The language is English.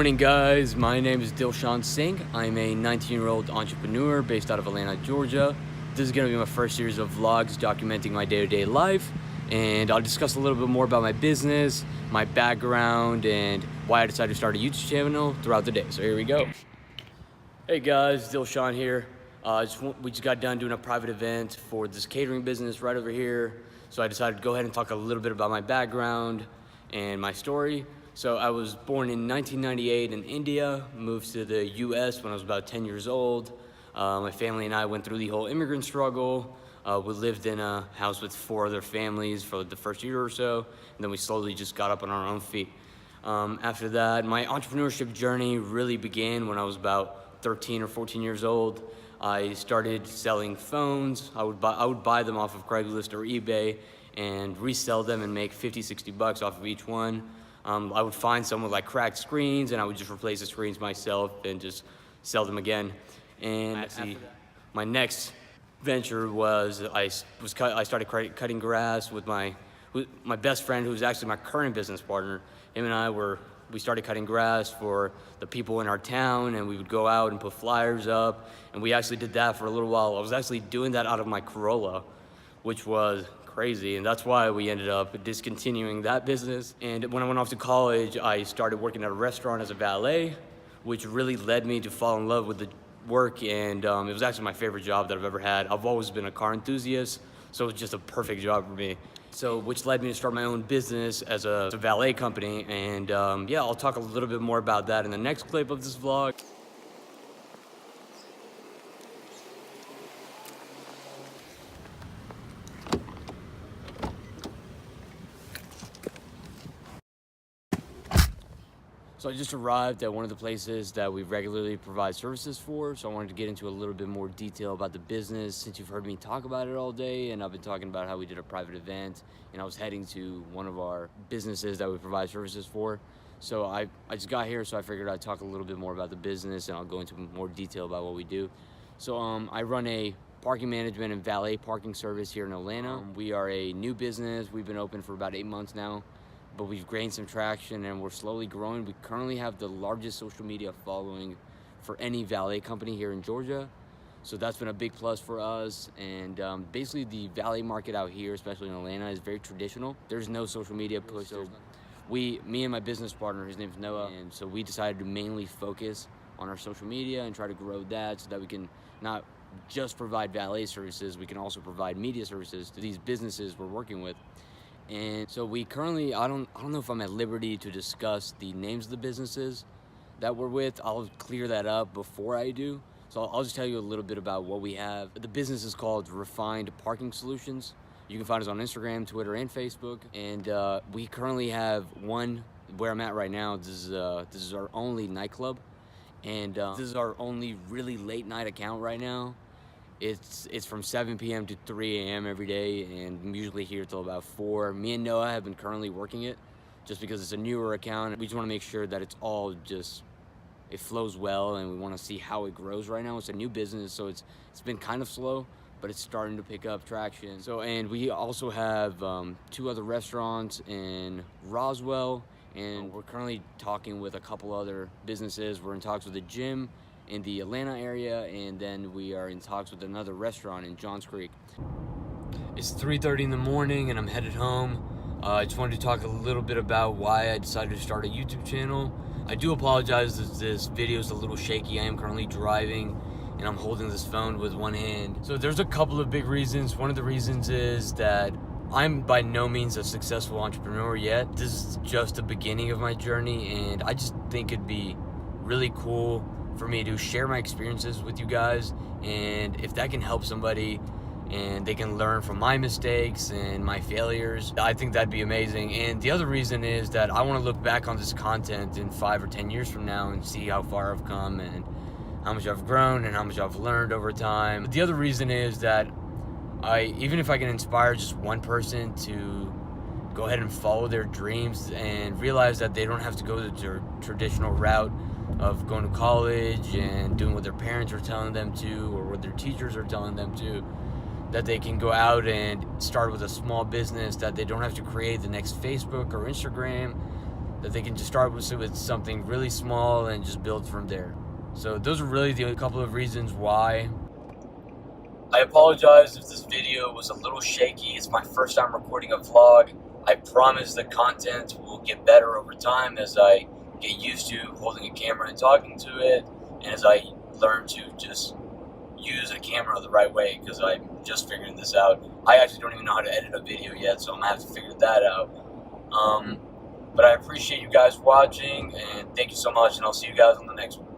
morning, guys. My name is Dilshan Singh. I'm a 19-year-old entrepreneur based out of Atlanta, Georgia. This is going to be my first series of vlogs documenting my day-to-day life, and I'll discuss a little bit more about my business, my background, and why I decided to start a YouTube channel throughout the day. So here we go. Hey guys, Dilshan here. We just got done doing a private event for this catering business right over here. So I decided to go ahead and talk a little bit about my background and my story. So I was born in 1998 in India, moved to the US when I was about 10 years old. My family and I went through the whole immigrant struggle. We lived in a house with 4 other families for the first year or so, and then we slowly just got up on our own feet. After that, my entrepreneurship journey really began when I was about 13 or 14 years old. I started selling phones. I would buy them off of Craigslist or eBay and resell them and make 50, 60 bucks off of each one. I would find some with like cracked screens, and I would just replace the screens myself and just sell them again. And my next venture was I started cutting grass with my best friend, who's actually my current business partner. Him and we started cutting grass for the people in our town, and we would go out and put flyers up, and we actually did that for a little while. I was actually doing that out of my Corolla, which was crazy, and that's why we ended up discontinuing that business. And when I went off to college, I started working at a restaurant as a valet, which really led me to fall in love with the work, and it was actually my favorite job that I've ever had. I've always been a car enthusiast, so it was just a perfect job for me. So, which led me to start my own business as a valet company, and yeah, I'll talk a little bit more about that in the next clip of this vlog. So I just arrived at one of the places that we regularly provide services for, so I wanted to get into a little bit more detail about the business, since you've heard me talk about it all day, and I've been talking about how we did a private event, and I was heading to one of our businesses that we provide services for. So I just got here, so I figured I'd talk a little bit more about the business, and I'll go into more detail about what we do. So I run a parking management and valet parking service here in Atlanta. We are a new business. We've been open for about 8 months now, but we've gained some traction and we're slowly growing. We currently have the largest social media following for any valet company here in Georgia. So that's been a big plus for us. And basically the valet market out here, especially in Atlanta, is very traditional. There's no social media push. So me and my business partner, his name's Noah, and so we decided to mainly focus on our social media and try to grow that so that we can not just provide valet services, we can also provide media services to these businesses we're working with. And so we currently, I don't know if I'm at liberty to discuss the names of the businesses that we're with. I'll clear that up before I do. So I'll just tell you a little bit about what we have. The business is called Refined Parking Solutions. You can find us on Instagram, Twitter, and Facebook. And we currently have one where I'm at right now. This is our only nightclub. And this is our only really late night account right now. It's from 7 p.m. to 3 a.m. every day, and I'm usually here till about 4. Me and Noah have been currently working it just because it's a newer account. We just want to make sure that it's all it flows well, and we want to see how it grows right now. It's a new business, so it's been kind of slow, but it's starting to pick up traction. So, and we also have 2 other restaurants in Roswell, and we're currently talking with a couple other businesses. We're in talks with a gym in the Atlanta area, and then we are in talks with another restaurant in Johns Creek. It's 3:30 in the morning and I'm headed home. I just wanted to talk a little bit about why I decided to start a YouTube channel. I do apologize if this video is a little shaky. I am currently driving and I'm holding this phone with one hand. So there's a couple of big reasons. One of the reasons is that I'm by no means a successful entrepreneur yet. This is just the beginning of my journey, and I just think it'd be really cool for me to share my experiences with you guys, and if that can help somebody and they can learn from my mistakes and my failures, I think that'd be amazing. And the other reason is that I want to look back on this content in 5 or 10 years from now and see how far I've come and how much I've grown and how much I've learned over time. The other reason is that even if I can inspire just one person to go ahead and follow their dreams and realize that they don't have to go the traditional route of going to college and doing what their parents are telling them to or what their teachers are telling them to, that they can go out and start with a small business, that they don't have to create the next Facebook or Instagram, that they can just start with something really small and just build from there. So those are really the couple of reasons why. I apologize if this video was a little shaky. It's my first time recording a vlog. I promise the content will get better over time as I get used to holding a camera and talking to it, and as I learn to just use a camera the right way, because I'm just figuring this out. I actually don't even know how to edit a video yet, so I'm gonna have to figure that out. But I appreciate you guys watching, and thank you so much, and I'll see you guys on the next one.